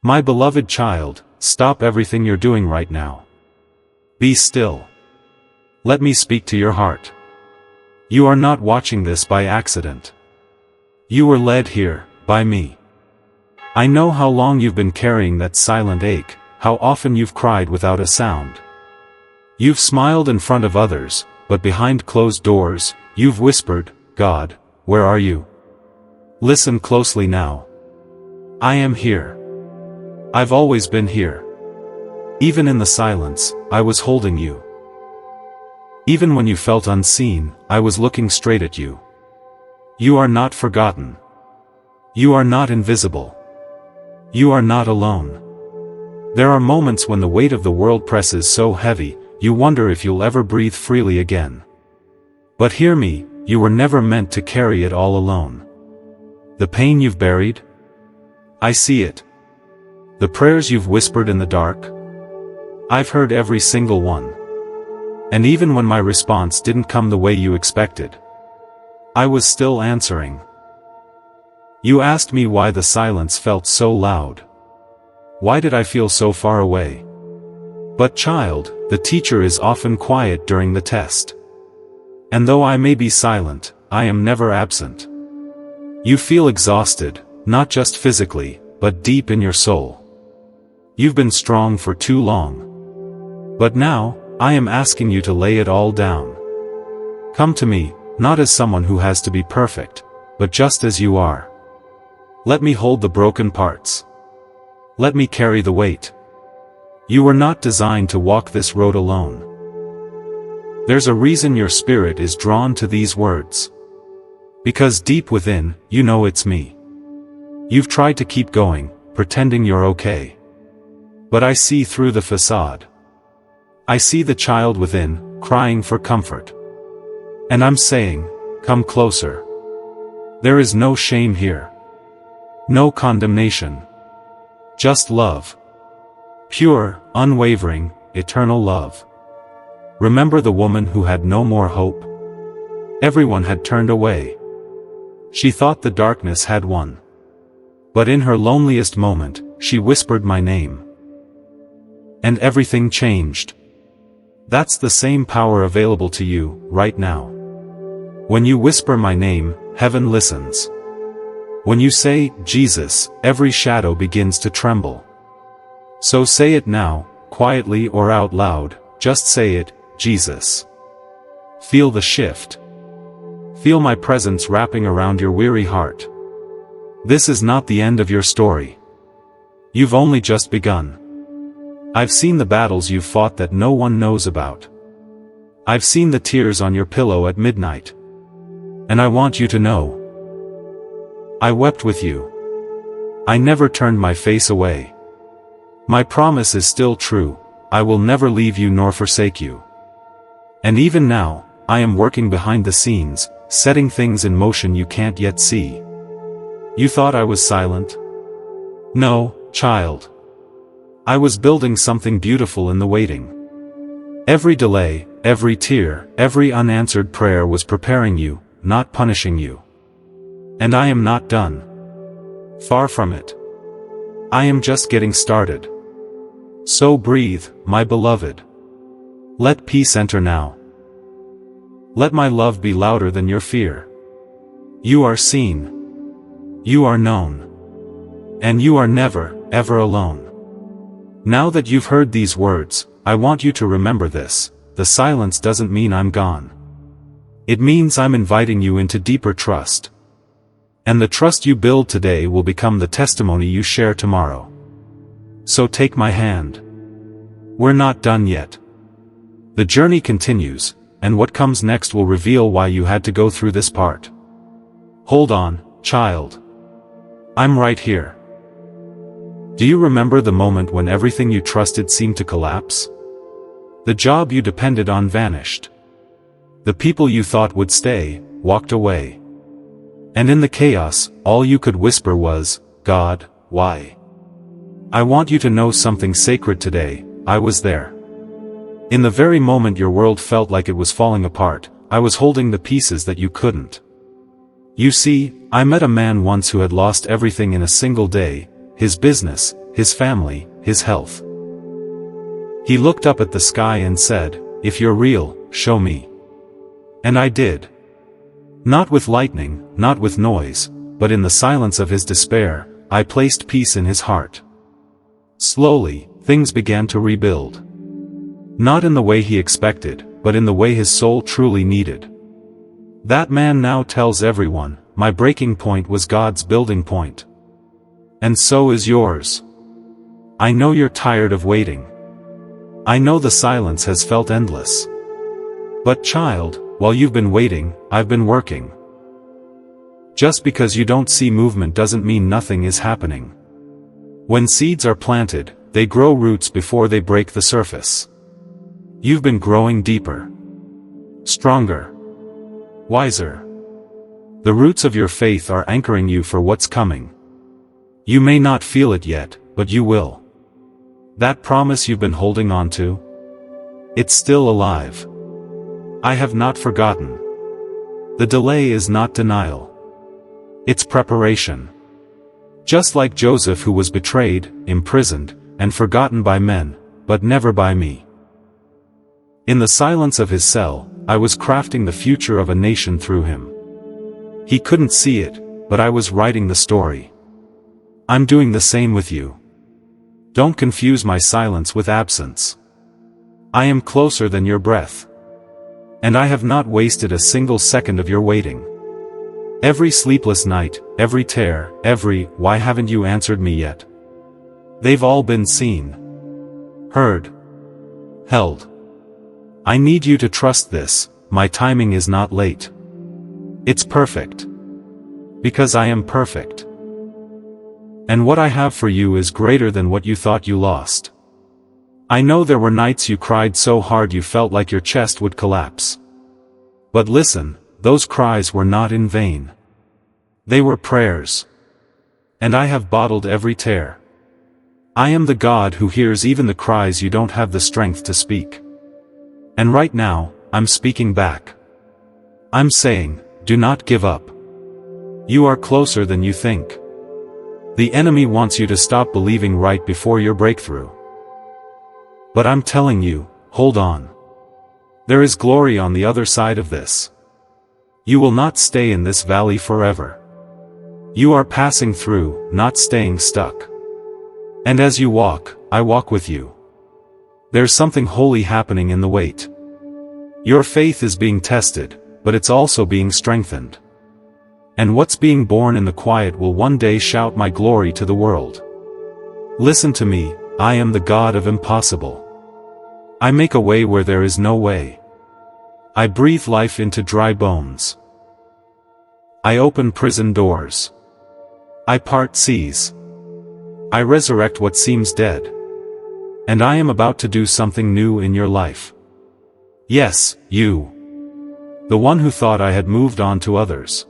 My beloved child, stop everything you're doing right now. Be still. Let me speak to your heart. You are not watching this by accident. You were led here, by me. I know how long you've been carrying that silent ache, how often you've cried without a sound. You've smiled in front of others, but behind closed doors, you've whispered, God, where are you? Listen closely now. I am here. I've always been here. Even in the silence, I was holding you. Even when you felt unseen, I was looking straight at you. You are not forgotten. You are not invisible. You are not alone. There are moments when the weight of the world presses so heavy, you wonder if you'll ever breathe freely again. But hear me, you were never meant to carry it all alone. The pain you've buried? I see it. The prayers you've whispered in the dark? I've heard every single one. And even when my response didn't come the way you expected, I was still answering. You asked me why the silence felt so loud. Why did I feel so far away? But child, the teacher is often quiet during the test. And though I may be silent, I am never absent. You feel exhausted, not just physically, but deep in your soul. You've been strong for too long. But now, I am asking you to lay it all down. Come to me, not as someone who has to be perfect, but just as you are. Let me hold the broken parts. Let me carry the weight. You were not designed to walk this road alone. There's a reason your spirit is drawn to these words. Because deep within, you know it's me. You've tried to keep going, pretending you're okay. But I see through the facade. I see the child within, crying for comfort. And I'm saying, come closer. There is no shame here. No condemnation. Just love. Pure, unwavering, eternal love. Remember the woman who had no more hope? Everyone had turned away. She thought the darkness had won. But in her loneliest moment, she whispered my name. And everything changed. That's the same power available to you, right now. When you whisper my name, heaven listens. When you say, Jesus, every shadow begins to tremble. So say it now, quietly or out loud, just say it, Jesus. Feel the shift. Feel my presence wrapping around your weary heart. This is not the end of your story. You've only just begun. I've seen the battles you've fought that no one knows about. I've seen the tears on your pillow at midnight. And I want you to know. I wept with you. I never turned my face away. My promise is still true, I will never leave you nor forsake you. And even now, I am working behind the scenes, setting things in motion you can't yet see. You thought I was silent? No, child. I was building something beautiful in the waiting. Every delay, every tear, every unanswered prayer was preparing you, not punishing you. And I am not done. Far from it. I am just getting started. So breathe, my beloved. Let peace enter now. Let my love be louder than your fear. You are seen. You are known. And you are never, ever alone. Now that you've heard these words, I want you to remember this: the silence doesn't mean I'm gone. It means I'm inviting you into deeper trust. And the trust you build today will become the testimony you share tomorrow. So take my hand. We're not done yet. The journey continues, and what comes next will reveal why you had to go through this part. Hold on, child. I'm right here. Do you remember the moment when everything you trusted seemed to collapse? The job you depended on vanished. The people you thought would stay, walked away. And in the chaos, all you could whisper was, God, why? I want you to know something sacred today. I was there. In the very moment your world felt like it was falling apart, I was holding the pieces that you couldn't. You see, I met a man once who had lost everything in a single day: his business, his family, his health. He looked up at the sky and said, "If you're real, show me." And I did. Not with lightning, not with noise, but in the silence of his despair, I placed peace in his heart. Slowly, things began to rebuild. Not in the way he expected, but in the way his soul truly needed. That man now tells everyone, my breaking point was God's building point. And so is yours. I know you're tired of waiting. I know the silence has felt endless. But child, while you've been waiting, I've been working. Just because you don't see movement doesn't mean nothing is happening. When seeds are planted, they grow roots before they break the surface. You've been growing deeper, stronger, wiser. The roots of your faith are anchoring you for what's coming. You may not feel it yet, but you will. That promise you've been holding on to? It's still alive. I have not forgotten. The delay is not denial. It's preparation. Just like Joseph, who was betrayed, imprisoned, and forgotten by men, but never by me. In the silence of his cell, I was crafting the future of a nation through him. He couldn't see it, but I was writing the story. I'm doing the same with you. Don't confuse my silence with absence. I am closer than your breath. And I have not wasted a single second of your waiting. Every sleepless night, every tear, every, "Why haven't you answered me yet?" They've all been seen, heard, held. I need you to trust this, my timing is not late. It's perfect. Because I am perfect. And what I have for you is greater than what you thought you lost. I know there were nights you cried so hard you felt like your chest would collapse. But listen, those cries were not in vain. They were prayers. And I have bottled every tear. I am the God who hears even the cries you don't have the strength to speak. And right now, I'm speaking back. I'm saying, do not give up. You are closer than you think. The enemy wants you to stop believing right before your breakthrough. But I'm telling you, hold on. There is glory on the other side of this. You will not stay in this valley forever. You are passing through, not staying stuck. And as you walk, I walk with you. There's something holy happening in the wait. Your faith is being tested, but it's also being strengthened. And what's being born in the quiet will one day shout my glory to the world. Listen to me, I am the God of impossible. I make a way where there is no way. I breathe life into dry bones. I open prison doors. I part seas. I resurrect what seems dead. And I am about to do something new in your life. Yes, you. The one who thought I had moved on to others.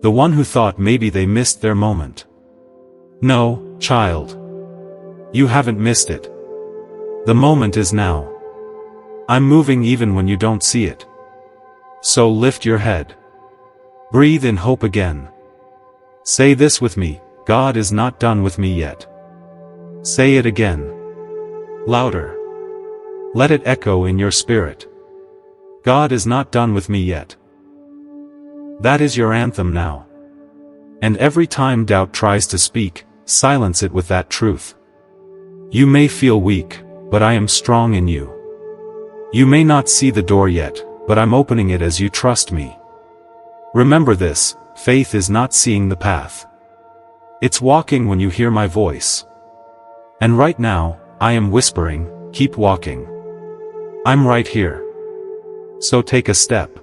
The one who thought maybe they missed their moment. No, child. You haven't missed it. The moment is now. I'm moving even when you don't see it. So lift your head. Breathe in hope again. Say this with me, God is not done with me yet. Say it again. Louder. Let it echo in your spirit. God is not done with me yet. That is your anthem now. And every time doubt tries to speak, silence it with that truth. You may feel weak, but I am strong in you. You may not see the door yet, but I'm opening it as you trust me. Remember this, faith is not seeing the path. It's walking when you hear my voice. And right now, I am whispering, keep walking. I'm right here. So take a step.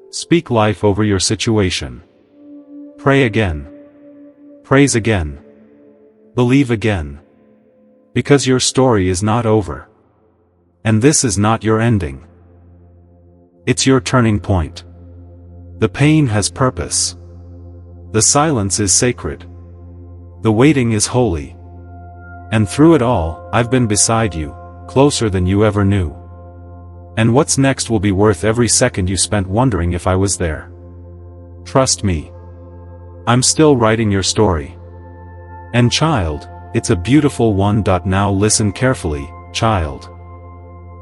Speak life over your situation. Pray again. Praise again. Believe again. Because your story is not over. And this is not your ending. It's your turning point. The pain has purpose. The silence is sacred. The waiting is holy. And through it all, I've been beside you, closer than you ever knew. And what's next will be worth every second you spent wondering if I was there. Trust me. I'm still writing your story. And child, it's a beautiful one. Now listen carefully, child.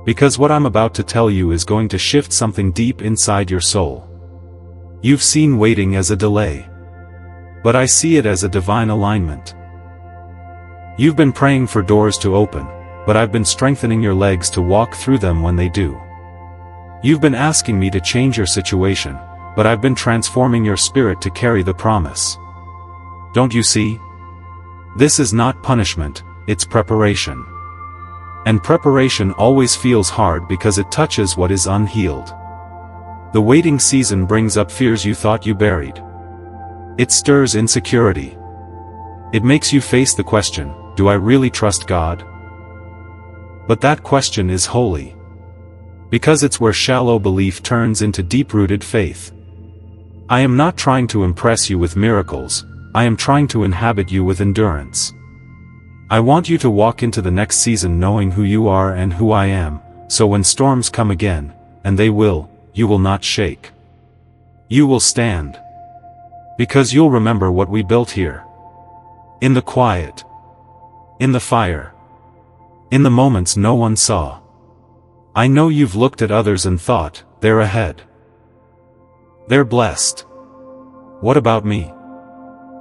Because what I'm about to tell you is going to shift something deep inside your soul. You've seen waiting as a delay. But I see it as a divine alignment. You've been praying for doors to open, but I've been strengthening your legs to walk through them when they do. You've been asking me to change your situation, but I've been transforming your spirit to carry the promise. Don't you see? This is not punishment, it's preparation. And preparation always feels hard because it touches what is unhealed. The waiting season brings up fears you thought you buried. It stirs insecurity. It makes you face the question, do I really trust God? But that question is holy. Because it's where shallow belief turns into deep-rooted faith. I am not trying to impress you with miracles, I am trying to inhabit you with endurance. I want you to walk into the next season knowing who you are and who I am, so when storms come again, and they will, you will not shake. You will stand. Because you'll remember what we built here. In the quiet. In the fire. In the moments no one saw. I know you've looked at others and thought, they're ahead. They're blessed. What about me?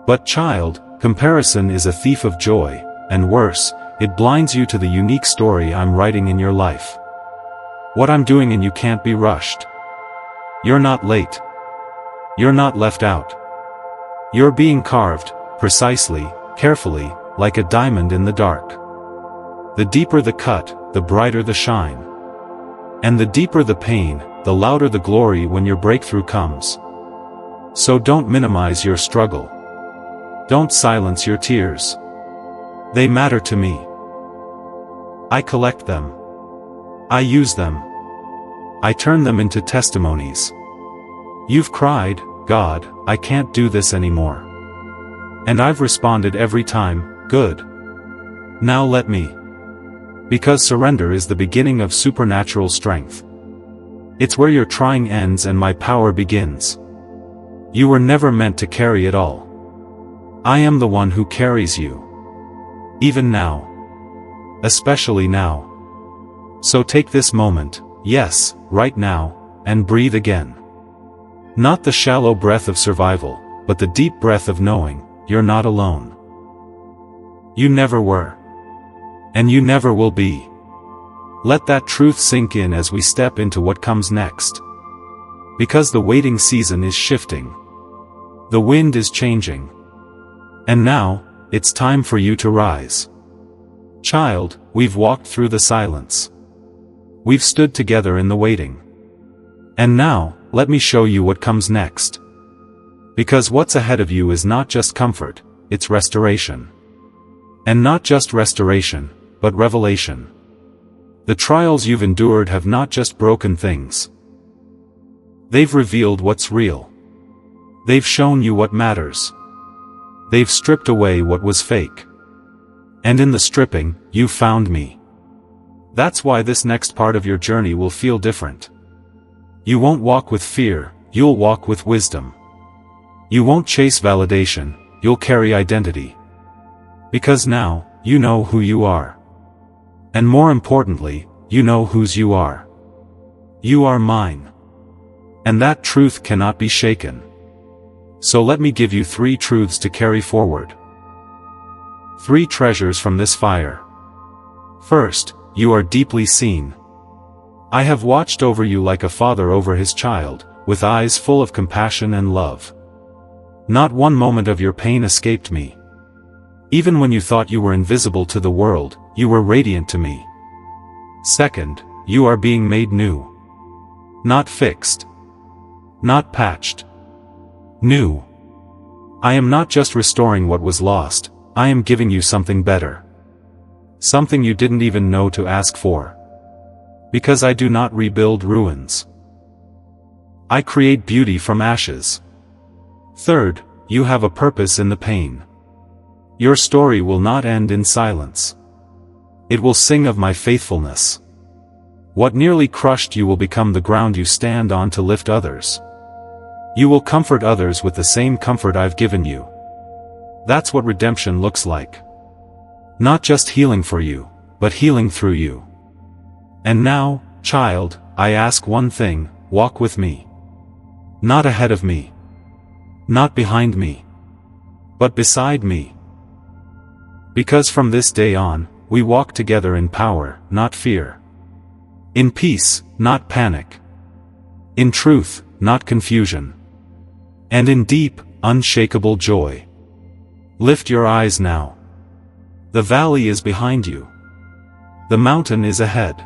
But child, comparison is a thief of joy, and worse, it blinds you to the unique story I'm writing in your life. What I'm doing and you can't be rushed. You're not late. You're not left out. You're being carved, precisely, carefully, like a diamond in the dark. The deeper the cut, the brighter the shine. And the deeper the pain, the louder the glory when your breakthrough comes. So don't minimize your struggle. Don't silence your tears. They matter to me. I collect them. I use them. I turn them into testimonies. You've cried, God, I can't do this anymore. And I've responded every time, good. Now let me. Because surrender is the beginning of supernatural strength. It's where your trying ends and my power begins. You were never meant to carry it all. I am the one who carries you. Even now. Especially now. So take this moment, yes, right now, and breathe again. Not the shallow breath of survival, but the deep breath of knowing, you're not alone. You never were. And you never will be. Let that truth sink in as we step into what comes next. Because the waiting season is shifting. The wind is changing. And now, it's time for you to rise. Child, we've walked through the silence. We've stood together in the waiting. And now, let me show you what comes next. Because what's ahead of you is not just comfort, it's restoration. And not just restoration, but revelation. The trials you've endured have not just broken things. They've revealed what's real. They've shown you what matters. They've stripped away what was fake. And in the stripping, you found me. That's why this next part of your journey will feel different. You won't walk with fear, you'll walk with wisdom. You won't chase validation, you'll carry identity. Because now, you know who you are. And more importantly, you know whose you are. You are mine. And that truth cannot be shaken. So let me give you 3 truths to carry forward. 3 treasures from this fire. First, you are deeply seen. I have watched over you like a father over his child, with eyes full of compassion and love. Not one moment of your pain escaped me. Even when you thought you were invisible to the world, you were radiant to me. Second, you are being made new. Not fixed. Not patched. New. I am not just restoring what was lost, I am giving you something better. Something you didn't even know to ask for. Because I do not rebuild ruins. I create beauty from ashes. Third, you have a purpose in the pain. Your story will not end in silence. It will sing of my faithfulness. What nearly crushed you will become the ground you stand on to lift others. You will comfort others with the same comfort I've given you. That's what redemption looks like. Not just healing for you, but healing through you. And now, child, I ask one thing, walk with me. Not ahead of me. Not behind me. But beside me. Because from this day on, we walk together in power, not fear. In peace, not panic. In truth, not confusion. And in deep, unshakable joy. Lift your eyes now. The valley is behind you. The mountain is ahead.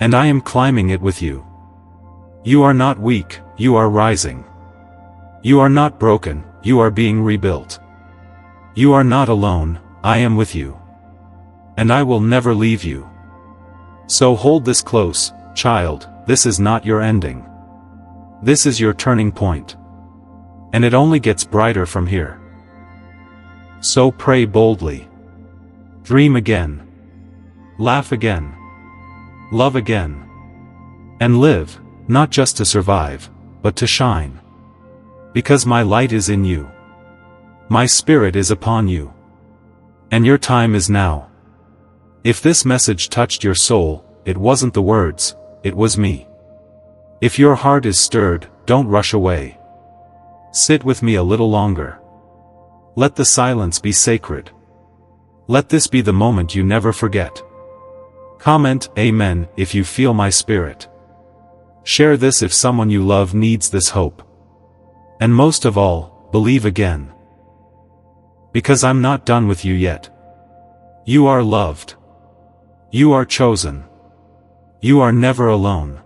And I am climbing it with you. You are not weak, you are rising. You are not broken, you are being rebuilt. You are not alone, I am with you. And I will never leave you. So hold this close, child, this is not your ending. This is your turning point. And it only gets brighter from here. So pray boldly. Dream again. Laugh again. Love again. And live, not just to survive, but to shine. Because my light is in you. My spirit is upon you. And your time is now. If this message touched your soul, it wasn't the words, it was me. If your heart is stirred, don't rush away. Sit with me a little longer. Let the silence be sacred. Let this be the moment you never forget. Comment Amen if you feel my spirit. Share this if someone you love needs this hope. And most of all, believe again. Because I'm not done with you yet. You are loved. You are chosen. You are never alone.